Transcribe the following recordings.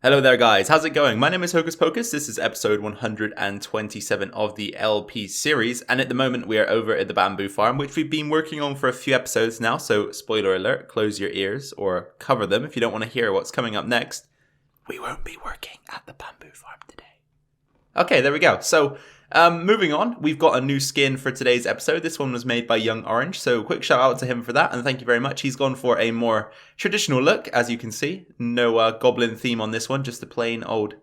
Hello there guys, how's it going? My name is Hocus Pocus, this is episode 127 of the LP series, and at the moment we are over at the bamboo farm, which we've been working on for a few episodes now, so spoiler alert, close your ears, or cover them if you don't want to hear what's coming up next. We won't be working at the bamboo farm today. Okay, there we go. So, moving on, we've got a new skin for today's episode. This one was made by Young Orange, so quick shout out to him for that, and thank you very much. He's gone for a more traditional look, as you can see. No goblin theme on this one, just a plain old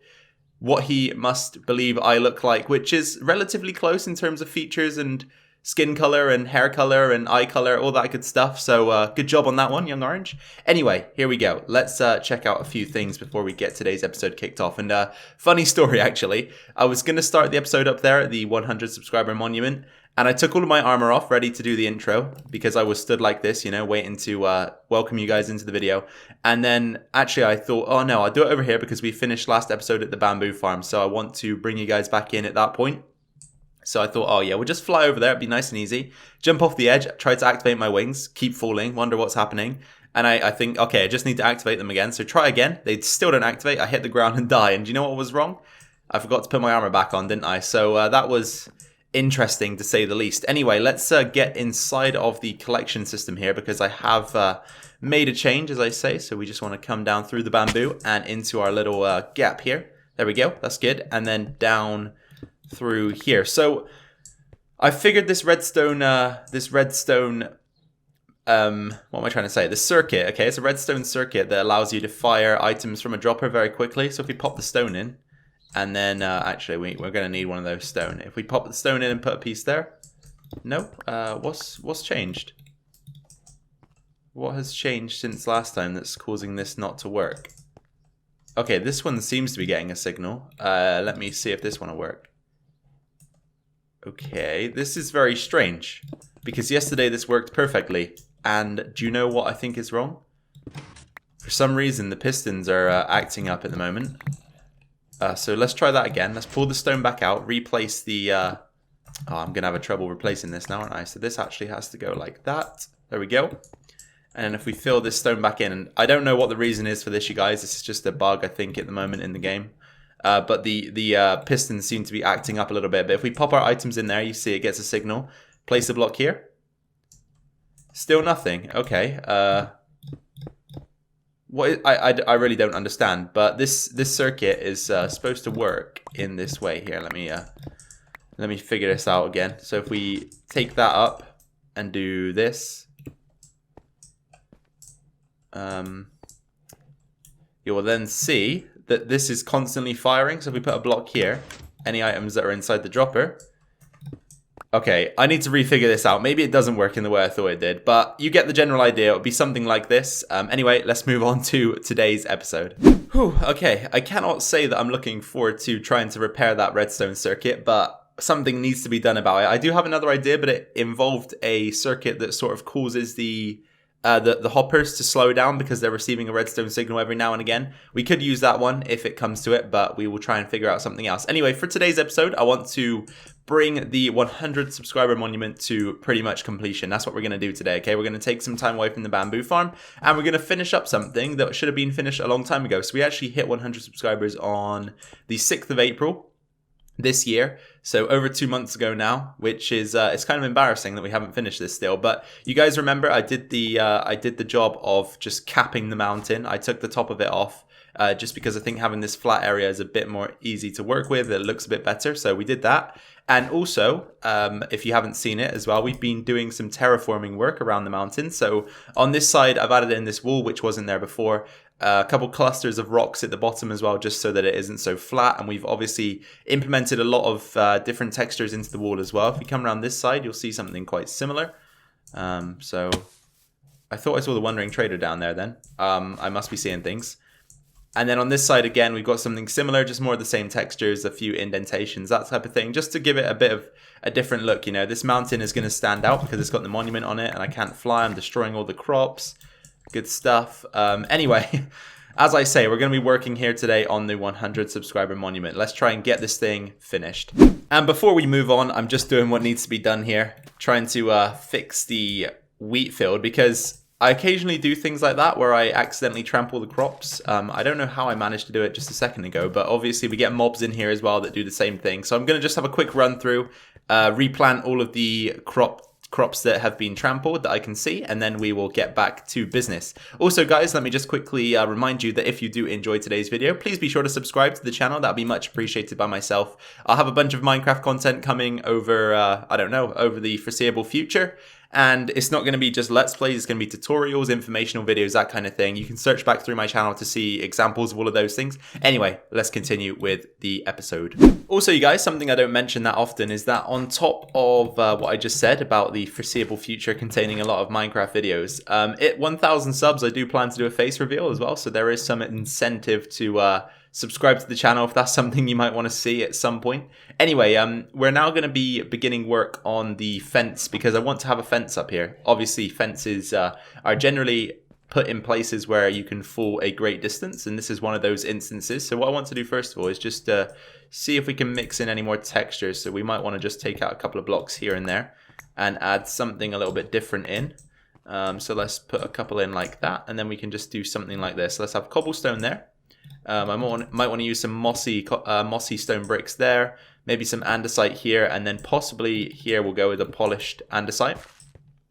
what he must believe I look like, which is relatively close in terms of features and skin color and hair color and eye color, all that good stuff. So good job on that one, Young Orange. Anyway, here we go. Let's check out a few things before we get today's episode kicked off. And funny story, actually. I was going to start the episode up there at the 100 subscriber monument, and I took all of my armor off, ready to do the intro, because I was stood like this, you know, waiting to welcome you guys into the video. And then, actually, I thought, oh no, I'll do it over here because we finished last episode at the bamboo farm, so I want to bring you guys back in at that point. So I thought, oh yeah, we'll just fly over there. It'd be nice and easy. Jump off the edge, try to activate my wings, keep falling, wonder what's happening. And I think, okay, I just need to activate them again. So try again. They still don't activate. I hit the ground and die. And do you know what was wrong? I forgot to put my armor back on, didn't I? So that was interesting to say the least. Anyway, let's get inside of the collection system here because I have made a change, as I say. So we just want to come down through the bamboo and into our little gap here. There we go. That's good. And then down through here. So I figured this redstone what am I trying to say? The circuit, okay, it's a redstone circuit that allows you to fire items from a dropper very quickly. So if we pop the stone in, and then actually we're going to need one of those stone. If we pop the stone in and put a piece there, no, what's changed? What has changed since last time that's causing this not to work? Okay, this one seems to be getting a signal. Let me see if this one will work. Okay, this is very strange, because yesterday this worked perfectly, and do you know what I think is wrong? For some reason, the pistons are acting up at the moment. So let's try that again. Let's pull the stone back out, replace the... oh, I'm going to have a trouble replacing this now, aren't I? So this actually has to go like that. There we go. And if we fill this stone back in, and I don't know what the reason is for this, you guys. This is just a bug, I think, at the moment in the game. But the pistons seem to be acting up a little bit. But if we pop our items in there, you see it gets a signal. Place a block here. Still nothing. Okay. I really don't understand. But this circuit is supposed to work in this way here. Let me figure this out again. So if we take that up and do this, you will then see that this is constantly firing. So if we put a block here, any items that are inside the dropper. Okay, I need to refigure this out. Maybe it doesn't work in the way I thought it did, but you get the general idea. It'll be something like this. Anyway, let's move on to today's episode. Whew, okay, I cannot say that I'm looking forward to trying to repair that redstone circuit, but something needs to be done about it. I do have another idea, but it involved a circuit that sort of causes the hoppers to slow down because they're receiving a redstone signal every now and again. We could use that one if it comes to it, but we will try and figure out something else. Anyway, for today's episode, I want to bring the 100 subscriber monument to pretty much completion. That's what we're going to do today, okay? We're going to take some time away from the bamboo farm, and we're going to finish up something that should have been finished a long time ago. So we actually hit 100 subscribers on the 6th of April this year, so over 2 months ago now, which is it's kind of embarrassing that we haven't finished this still. But you guys remember I did the job of just capping the mountain. I took the top of it off just because I think having this flat area is a bit more easy to work with. It looks a bit better, so we did that. And also, if you haven't seen it as well, we've been doing some terraforming work around the mountain. So on this side, I've added in this wall, which wasn't there before. A couple clusters of rocks at the bottom as well, just so that it isn't so flat. And we've obviously implemented a lot of different textures into the wall as well. If you come around this side, you'll see something quite similar. So I thought I saw the Wandering Trader down there then. I must be seeing things. And then on this side again, we've got something similar, just more of the same textures, a few indentations, that type of thing, just to give it a bit of a different look. You know, this mountain is going to stand out because it's got the monument on it and I can't fly. I'm destroying all the crops. Good stuff. Anyway, as I say, we're going to be working here today on the 100 subscriber monument. Let's try and get this thing finished. And before we move on, I'm just doing what needs to be done here, trying to fix the wheat field, because I occasionally do things like that where I accidentally trample the crops. I don't know how I managed to do it just a second ago, but obviously we get mobs in here as well that do the same thing. So I'm going to just have a quick run through, replant all of the crops that have been trampled that I can see, and then we will get back to business. Also, guys, let me just quickly remind you that if you do enjoy today's video, please be sure to subscribe to the channel. That'd be much appreciated by myself. I'll have a bunch of Minecraft content coming over, I don't know, over the foreseeable future. And it's not going to be just Let's Plays, it's going to be tutorials, informational videos, that kind of thing. You can search back through my channel to see examples of all of those things. Anyway, let's continue with the episode. Also, you guys, something I don't mention that often is that on top of what I just said about the foreseeable future containing a lot of Minecraft videos, at 1,000 subs, I do plan to do a face reveal as well. So there is some incentive to subscribe to the channel if that's something you might want to see at some point. Anyway, we're now going to be beginning work on the fence because I want to have a fence up here. Obviously, fences are generally put in places where you can fall a great distance, and this is one of those instances. So what I want to do first of all is just see if we can mix in any more textures. So we might want to just take out a couple of blocks here and there and add something a little bit different in. So let's put a couple in like that, and then we can just do something like this. So let's have cobblestone there. I might want to use some mossy stone bricks there, maybe some andesite here, and then possibly here we'll go with a polished andesite.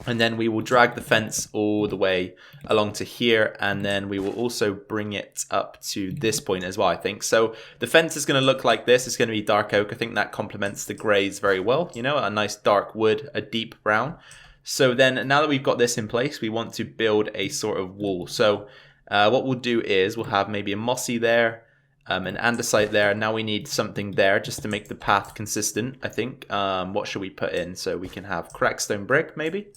And then we will drag the fence all the way along to here, and then we will also bring it up to this point as well, I think. So the fence is going to look like this. It's going to be dark oak. I think that complements the greys very well. You know, a nice dark wood, a deep brown. So then now that we've got this in place, we want to build a sort of wall. So what we'll do is we'll have maybe a mossy there, an andesite there. Now we need something there just to make the path consistent, I think. What should we put in? So we can have crackstone brick, maybe.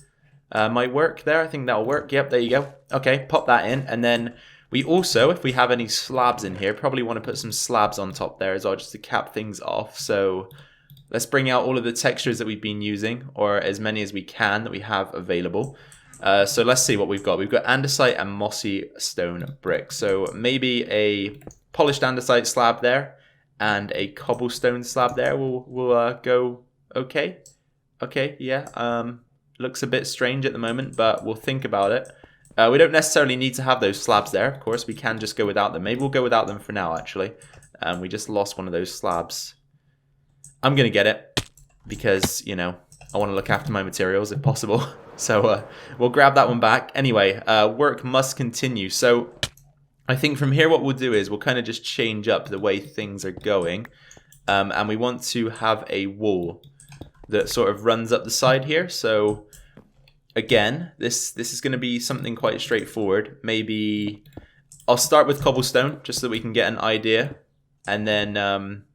Might work there. I think that'll work. Yep, there you go. Okay, pop that in. And then we also, if we have any slabs in here, probably want to put some slabs on top there as well, just to cap things off. So let's bring out all of the textures that we've been using, or as many as we can that we have available. So let's see what we've got. We've got andesite and mossy stone brick. So maybe a polished andesite slab there and a cobblestone slab there will go okay. Okay, yeah. Looks a bit strange at the moment, but we'll think about it. We don't necessarily need to have those slabs there, of course. We can just go without them. Maybe we'll go without them for now, actually. We just lost one of those slabs. I'm going to get it because, you know, I want to look after my materials if possible. So we'll grab that one back. Anyway, work must continue. So I think from here what we'll do is we'll kind of just change up the way things are going. And we want to have a wall that sort of runs up the side here. So again, this is going to be something quite straightforward. Maybe I'll start with cobblestone just so that we can get an idea. And then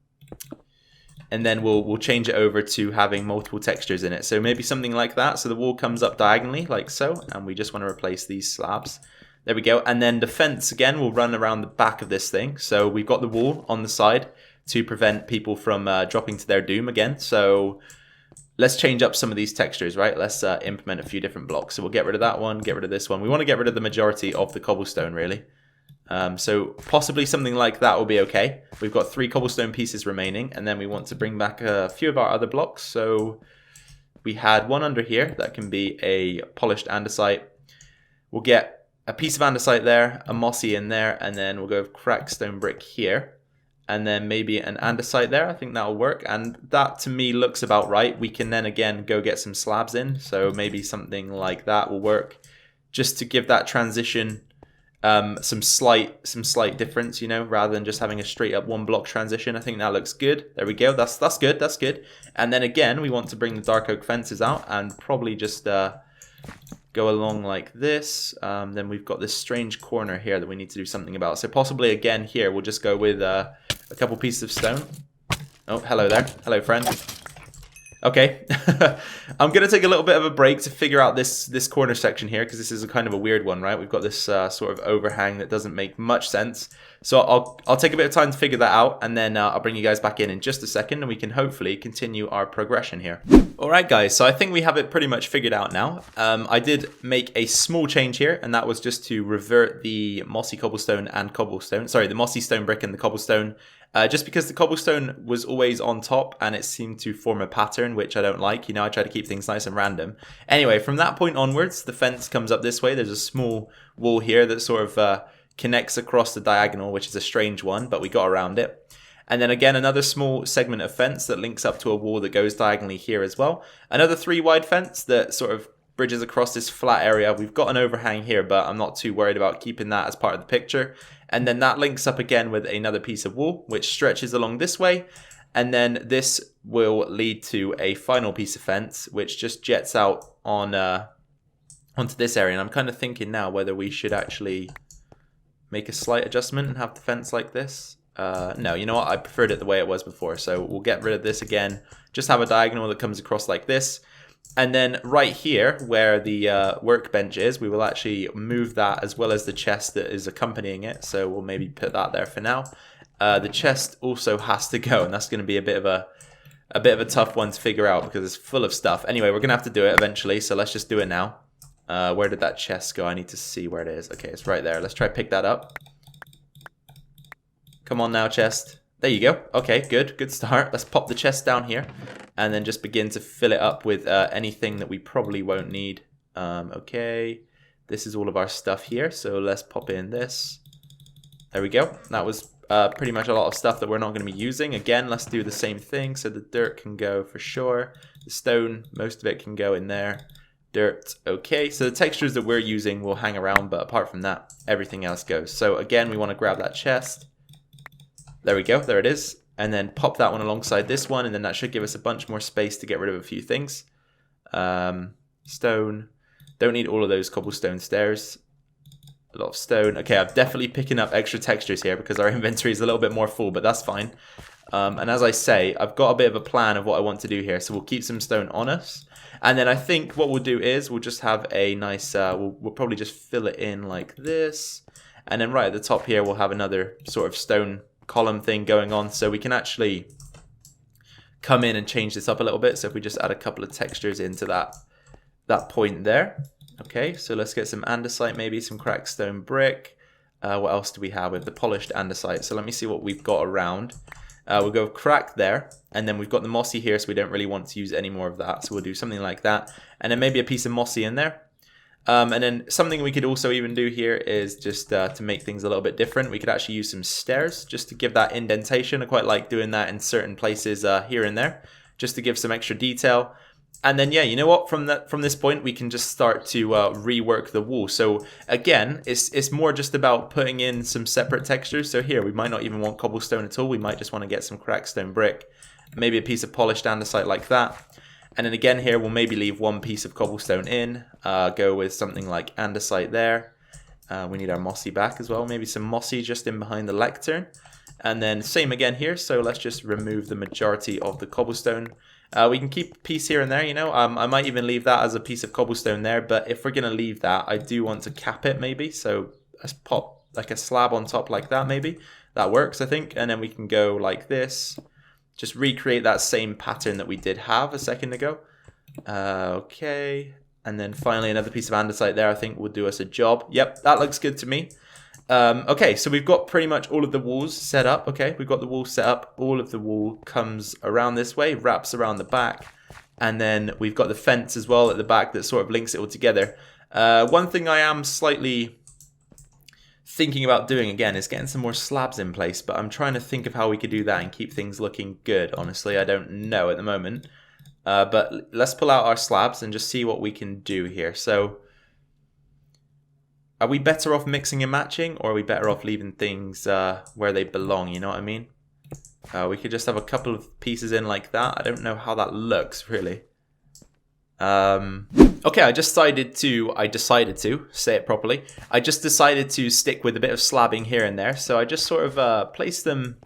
we'll change it over to having multiple textures in it. So maybe something like that. So the wall comes up diagonally like so, and we just want to replace these slabs. There we go. And then the fence again will run around the back of this thing. So we've got the wall on the side to prevent people from dropping to their doom again. So let's change up some of these textures, right? Let's implement a few different blocks. So we'll get rid of that one, get rid of this one. We want to get rid of the majority of the cobblestone, really. So possibly something like that will be okay. We've got 3 cobblestone pieces remaining, and then we want to bring back a few of our other blocks. So we had one under here that can be a polished andesite. We'll get a piece of andesite there, a mossy in there, and then we'll go with crackstone brick here. And then maybe an andesite there. I think that'll work. And that to me looks about right. We can then again go get some slabs in. So maybe something like that will work. Just to give that transition some slight difference, you know, rather than just having a straight up 1 block transition. I think that looks good. There we go. That's good. That's good. And then again, we want to bring the dark oak fences out and probably just go along like this. Then we've got this strange corner here that we need to do something about. So possibly again here, we'll just go with a couple pieces of stone. Oh, hello there. Hello, friend. Okay. I'm going to take a little bit of a break to figure out this corner section here, because this is a kind of a weird one, right? We've got this sort of overhang that doesn't make much sense. So I'll take a bit of time to figure that out, and then I'll bring you guys back in just a second, and we can hopefully continue our progression here. Alright guys, so I think we have it pretty much figured out now. I did make a small change here, and that was just to revert the mossy cobblestone and cobblestone. Sorry, the mossy stone brick and the cobblestone, just because the cobblestone was always on top and it seemed to form a pattern, which I don't like. You know, I try to keep things nice and random. Anyway, from that point onwards, the fence comes up this way. There's a small wall here that sort of connects across the diagonal, which is a strange one, but we got around it. And then again, another small segment of fence that links up to a wall that goes diagonally here as well. Another 3 wide fence that sort of bridges across this flat area. We've got an overhang here, but I'm not too worried about keeping that as part of the picture. And then that links up again with another piece of wall, which stretches along this way. And then this will lead to a final piece of fence, which just jets out on onto this area. And I'm kind of thinking now whether we should actually make a slight adjustment and have the fence like this. No, you know what? I preferred it the way it was before. So we'll get rid of this again. Just have a diagonal that comes across like this. And then right here, where the workbench is, we will actually move that as well as the chest that is accompanying it. So we'll maybe put that there for now. The chest also has to go, and that's going to be a bit of a tough one to figure out because it's full of stuff. Anyway, we're going to have to do it eventually, so let's just do it now. Where did that chest go? I need to see where it is. Okay, it's right there. Let's try to pick that up. Come on now, chest. There you go. Okay, good start. Let's pop the chest down here and then just begin to fill it up with anything that we probably won't need. Okay, this is all of our stuff here, so let's pop in this. There we go. That was pretty much a lot of stuff that we're not going to be using. Again, let's do the same thing. So the dirt can go for sure. The stone, most of it can go in there. Dirt, okay. So the textures that we're using will hang around, but apart from that, everything else goes. So again, we want to grab that chest. There we go, there it is. And then pop that one alongside this one, and then that should give us a bunch more space to get rid of a few things. Stone. Don't need all of those cobblestone stairs. A lot of stone. Okay, I'm definitely picking up extra textures here because our inventory is a little bit more full, but that's fine. And as I say, I've got a bit of a plan of what I want to do here. So we'll keep some stone on us. And then I think what we'll do is we'll just have a nice, we'll probably just fill it in like this. And then right at the top here, we'll have another sort of stone column thing going on, so we can actually come in and change this up a little bit. So if we just add a couple of textures into that point there. Okay, so let's get some andesite, maybe some cracked stone brick. What else do we have? We have the polished andesite. So let me see what we've got around. We'll go cracked there, and then we've got the mossy here, so we don't really want to use any more of that, so we'll do something like that, and then maybe a piece of mossy in there. And then something we could also even do here is just to make things a little bit different. We could actually use some stairs just to give that indentation. I quite like doing that in certain places here and there, just to give some extra detail. And then, yeah, you know what? From this point, we can just start to rework the wall. So again, it's more just about putting in some separate textures. So here, we might not even want cobblestone at all. We might just want to get some cracked stone brick, maybe a piece of polished andesite like that. And then again here, we'll maybe leave one piece of cobblestone in, go with something like andesite there. We need our mossy back as well, maybe some mossy just in behind the lectern. And then same again here, so let's just remove the majority of the cobblestone. We can keep a piece here and there, you know. I might even leave that as a piece of cobblestone there, but if we're going to leave that, I do want to cap it maybe. So let's pop like a slab on top like that maybe. That works, I think. And then we can go like this. Just recreate that same pattern that we did have a second ago. Okay. And then finally another piece of andesite there I think will do us a job. Yep, that looks good to me. Okay, so we've got pretty much all of the walls set up. Okay, we've got the wall set up. All of the wall comes around this way, wraps around the back. And then we've got the fence as well at the back that sort of links it all together. One thing I am slightly thinking about doing again is getting some more slabs in place, but I'm trying to think of how we could do that and keep things looking good. Honestly, I don't know at the moment. But let's pull out our slabs and just see what we can do here. So are we better off mixing and matching, or are we better off leaving things where they belong? You know what I mean? We could just have a couple of pieces in like that. I don't know how that looks really. Okay, I decided to say it properly. I just decided to stick with a bit of slabbing here and there. So I just sort of placed them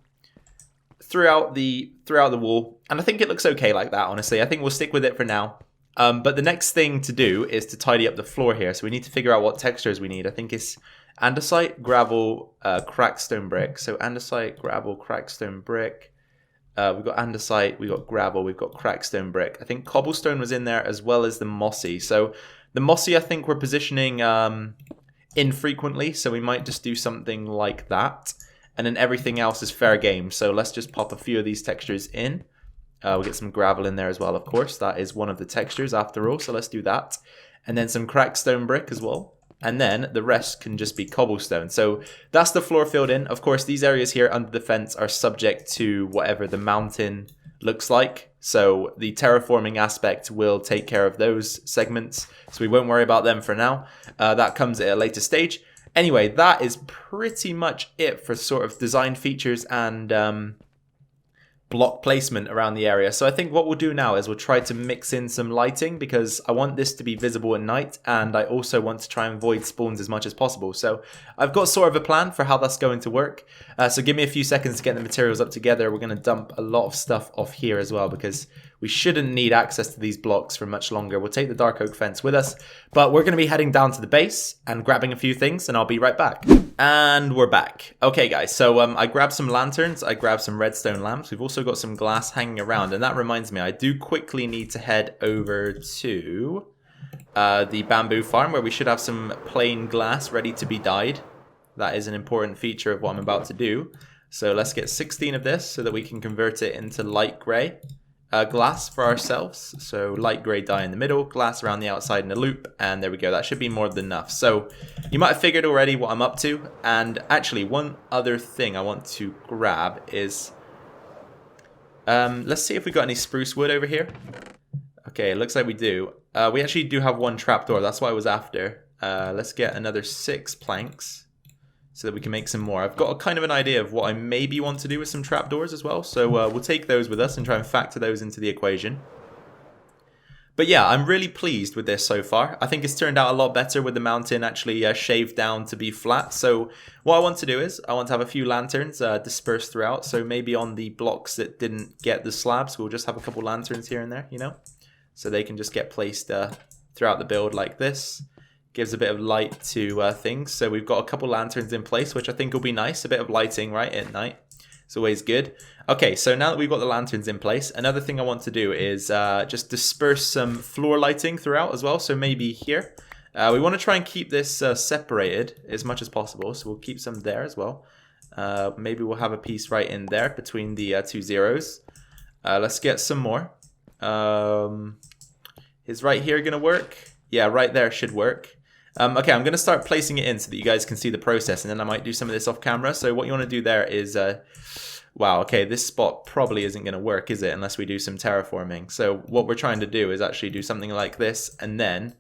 throughout the wall, and I think it looks okay like that. Honestly, I think we'll stick with it for now. But the next thing to do is to tidy up the floor here. So we need to figure out what textures we need. I think it's andesite, gravel, cracked stone brick. So andesite, gravel, cracked stone brick. We've got andesite, we've got gravel, we've got cracked stone brick. I think cobblestone was in there as well as the mossy. So the mossy I think we're positioning infrequently, so we might just do something like that. and then everything else is fair game. So let's just pop a few of these textures in. We'll get some gravel in there as well, of course. That is one of the textures after all, so let's do that. And then some cracked stone brick as well. And then the rest can just be cobblestone. So that's the floor filled in. Of course, these areas here under the fence are subject to whatever the mountain looks like. So the terraforming aspect will take care of those segments. So we won't worry about them for now. That comes at a later stage. Anyway, that is pretty much it for sort of design features and block placement around the area. So I think what we'll do now is we'll try to mix in some lighting, because I want this to be visible at night, and I also want to try and avoid spawns as much as possible. So I've got sort of a plan for how that's going to work. So give me a few seconds to get the materials up together. We're going to dump a lot of stuff off here as well, because we shouldn't need access to these blocks for much longer. We'll take the dark oak fence with us, but we're going to be heading down to the base and grabbing a few things, and I'll be right back. And we're back. Okay, guys, so I grabbed some lanterns, I grabbed some redstone lamps. We've also got some glass hanging around, and that reminds me, I do quickly need to head over to the bamboo farm, where we should have some plain glass ready to be dyed. That is an important feature of what I'm about to do. So let's get 16 of this so that we can convert it into light grey glass for ourselves. So light grey dye in the middle, glass around the outside in a loop, and there we go. That should be more than enough. So you might have figured already what I'm up to. And actually, one other thing I want to grab is let's see if we got any spruce wood over here. Okay, it looks like we do. We actually do have one trapdoor. That's what I was after. Let's get another 6 planks so that we can make some more. I've got a kind of an idea of what I maybe want to do with some trapdoors as well. So we'll take those with us and try and factor those into the equation. But yeah, I'm really pleased with this so far. I think it's turned out a lot better with the mountain actually shaved down to be flat. So what I want to do is I want to have a few lanterns dispersed throughout. So maybe on the blocks that didn't get the slabs, we'll just have a couple lanterns here and there, you know, so they can just get placed throughout the build like this. Gives a bit of light to things. So we've got a couple lanterns in place, which I think will be nice. A bit of lighting right at night. It's always good. Okay, so now that we've got the lanterns in place, another thing I want to do is just disperse some floor lighting throughout as well. So maybe here. We want to try and keep this separated as much as possible. So we'll keep some there as well. Maybe we'll have a piece right in there between the 2 zeros. Let's get some more. Is right here going to work? Yeah, right there should work. Okay, I'm going to start placing it in so that you guys can see the process, and then I might do some of this off camera. So what you want to do there is, wow, okay, this spot probably isn't going to work, is it, unless we do some terraforming. So what we're trying to do is actually do something like this, and then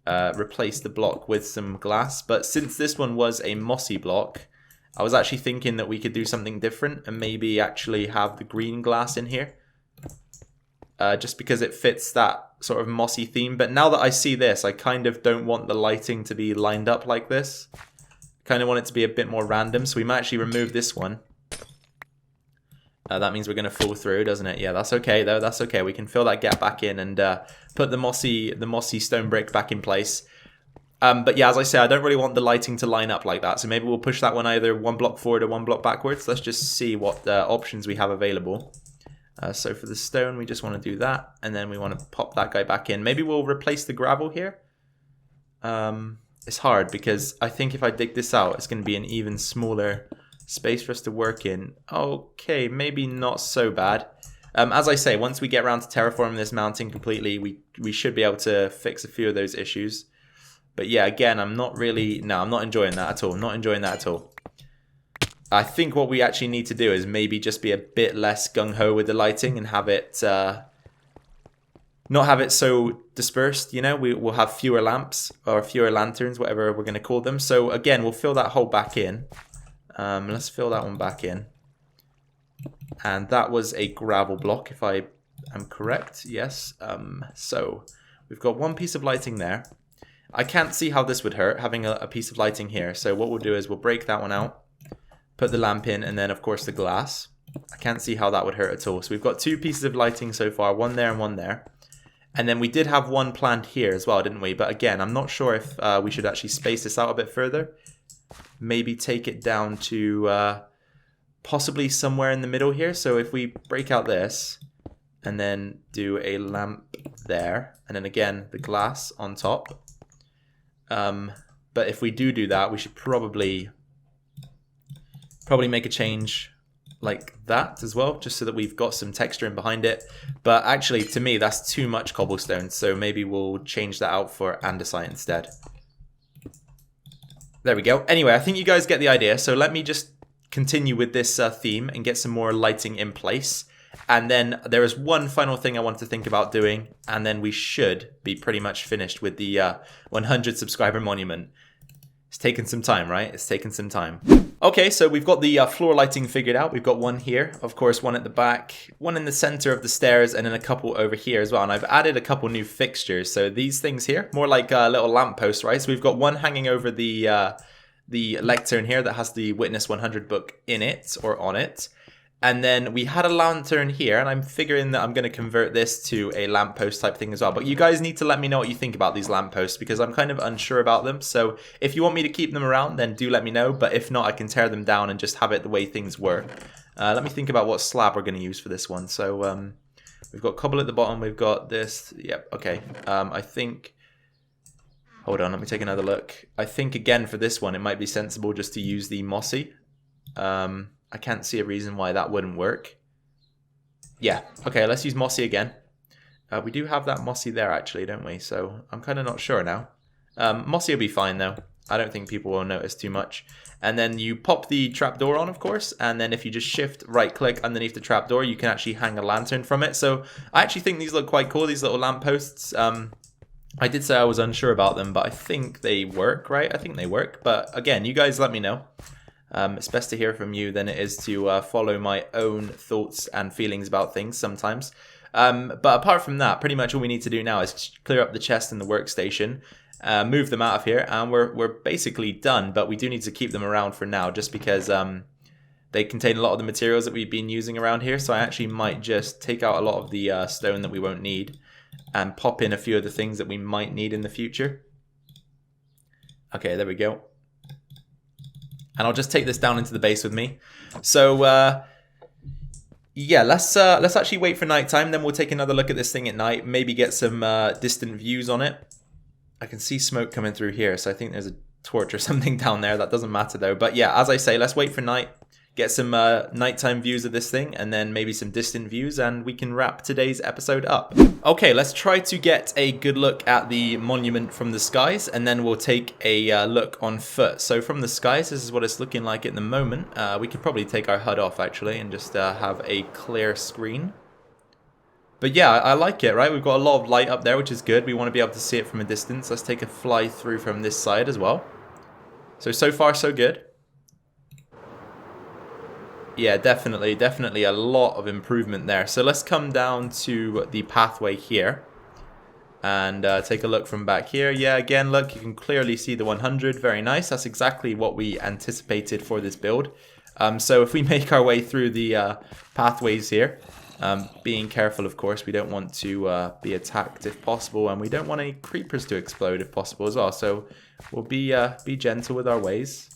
replace the block with some glass. But since this one was a mossy block, I was actually thinking that we could do something different and maybe actually have the green glass in here. Just because it fits that sort of mossy theme. But now that I see this, I kind of don't want the lighting to be lined up like this. Kind of want it to be a bit more random. So we might actually remove this one. That means we're going to fall through, doesn't it? Yeah, that's okay though. That's okay. We can fill that gap back in and put the mossy stone brick back in place. But yeah, as I say, I don't really want the lighting to line up like that. So maybe we'll push that one either 1 block forward or 1 block backwards. Let's just see what options we have available. So for the stone, we just want to do that. And then we want to pop that guy back in. Maybe we'll replace the gravel here. It's hard because I think if I dig this out, it's going to be an even smaller space for us to work in. Okay, maybe not so bad. As I say, once we get around to terraforming this mountain completely, we should be able to fix a few of those issues. But yeah, again, I'm not enjoying that at all. Not enjoying that at all. I think what we actually need to do is maybe just be a bit less gung-ho with the lighting and have it, not have it so dispersed, you know. We'll have fewer lamps or fewer lanterns, whatever we're going to call them. So again, we'll fill that hole back in. Let's fill that one back in. And that was a gravel block, if I am correct. Yes. So we've got one piece of lighting there. I can't see how this would hurt, having a piece of lighting here. So what we'll do is we'll break that one out. Put the lamp in, and then of course the glass. I can't see how that would hurt at all. So we've got 2 pieces of lighting so far, one there and one there. And then we did have one planned here as well, didn't we? But again, I'm not sure if we should actually space this out a bit further. Maybe take it down to possibly somewhere in the middle here. So if we break out this and then do a lamp there, and then again the glass on top. But if we do that, we should probably Probably make a change like that as well, just so that we've got some texture in behind it. But actually, to me, that's too much cobblestone, so maybe we'll change that out for andesite instead. There we go. Anyway, I think you guys get the idea, so let me just continue with this theme and get some more lighting in place. And then there is one final thing I want to think about doing, and then we should be pretty much finished with the 100 subscriber monument. It's taken some time, right? It's taken some time. Okay, so we've got the floor lighting figured out. We've got one here, of course, one at the back, one in the center of the stairs, and then a couple over here as well. And I've added a couple new fixtures. So these things here, more like little lampposts, right? So we've got one hanging over the lectern here that has the Witness 100 book in it or on it. And then we had a lantern here, and I'm figuring that I'm going to convert this to a lamppost type thing as well. But you guys need to let me know what you think about these lampposts, because I'm kind of unsure about them. So if you want me to keep them around, then do let me know. But if not, I can tear them down and just have it the way things were. Let me think about what slab we're going to use for this one. So we've got cobble at the bottom. We've got this. Yep, okay. I think... Hold on, let me take another look. I think, again, for this one, it might be sensible just to use the mossy. I can't see a reason why that wouldn't work. Yeah, okay, let's use mossy again. We do have that mossy there, actually, don't we? So I'm kind of not sure now. Mossy will be fine, though. I don't think people will notice too much. And then you pop the trapdoor on, of course. And then if you just shift right-click underneath the trapdoor, you can actually hang a lantern from it. So I actually think these look quite cool, these little lampposts. I did say I was unsure about them, but I think they work, right? I think they work. But again, you guys let me know. It's best to hear from you than it is to follow my own thoughts and feelings about things sometimes. But apart from that, pretty much all we need to do now is clear up the chest and the workstation, move them out of here, and we're basically done. But we do need to keep them around for now, just because they contain a lot of the materials that we've been using around here. So I actually might just take out a lot of the stone that we won't need and pop in a few of the things that we might need in the future. Okay, there we go. And I'll just take this down into the base with me. So, yeah, let's actually wait for nighttime. Then we'll take another look at this thing at night. Maybe get some distant views on it. I can see smoke coming through here, so I think there's a torch or something down there. That doesn't matter, though. But yeah, as I say, let's wait for night. Get some nighttime views of this thing, and then maybe some distant views, and we can wrap today's episode up. Okay, let's try to get a good look at the monument from the skies, and then we'll take a look on foot. So from the skies, this is what it's looking like at the moment. We could probably take our HUD off, actually, and just have a clear screen. But yeah, I like it, right? We've got a lot of light up there, which is good. We want to be able to see it from a distance. Let's take a fly through from this side as well. So far, so good. Yeah, definitely a lot of improvement there. So let's come down to the pathway here and take a look from back here. Yeah, again, look, you can clearly see the 100. Very nice. That's exactly what we anticipated for this build. So if we make our way through the pathways here, being careful, of course, we don't want to be attacked if possible, and we don't want any creepers to explode if possible as well. So we'll be gentle with our ways.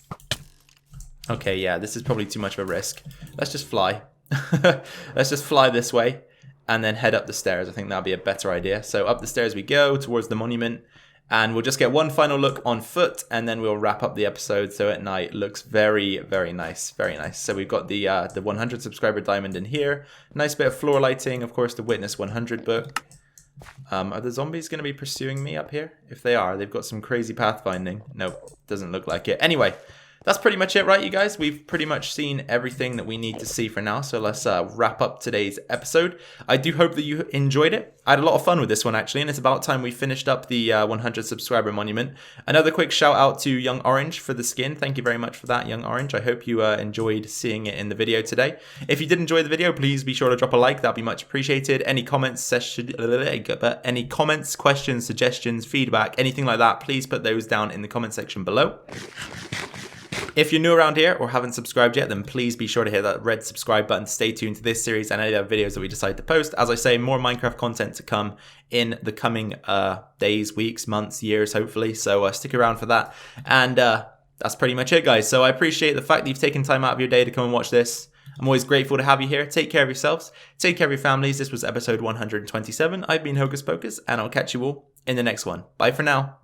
Okay, yeah, this is probably too much of a risk. Let's just fly. Let's just fly this way and then head up the stairs. I think that'd be a better idea. So up the stairs we go towards the monument, and we'll just get one final look on foot, and then we'll wrap up the episode. So at night looks very, very nice. Very nice. So we've got the 100 subscriber diamond in here. Nice bit of floor lighting. Of course, the Witness 100 book. Are the zombies going to be pursuing me up here? If they are, they've got some crazy pathfinding. Nope, doesn't look like it. Anyway, that's pretty much it, right, you guys? We've pretty much seen everything that we need to see for now, so let's wrap up today's episode. I do hope that you enjoyed it. I had a lot of fun with this one, actually, and it's about time we finished up the 100 subscriber monument. Another quick shout out to Young Orange for the skin. Thank you very much for that, Young Orange. I hope you enjoyed seeing it in the video today. If you did enjoy the video, please be sure to drop a like. That'd be much appreciated. Any comments, questions, suggestions, feedback, anything like that, please put those down in the comment section below. If you're new around here or haven't subscribed yet, then please be sure to hit that red subscribe button to stay tuned to this series and any other videos that we decide to post. As I say, more Minecraft content to come in the coming days, weeks, months, years, hopefully. So stick around for that. And that's pretty much it, guys. So I appreciate the fact that you've taken time out of your day to come and watch this. I'm always grateful to have you here. Take care of yourselves. Take care of your families. This was episode 127. I've been Hocus Pocus, and I'll catch you all in the next one. Bye for now.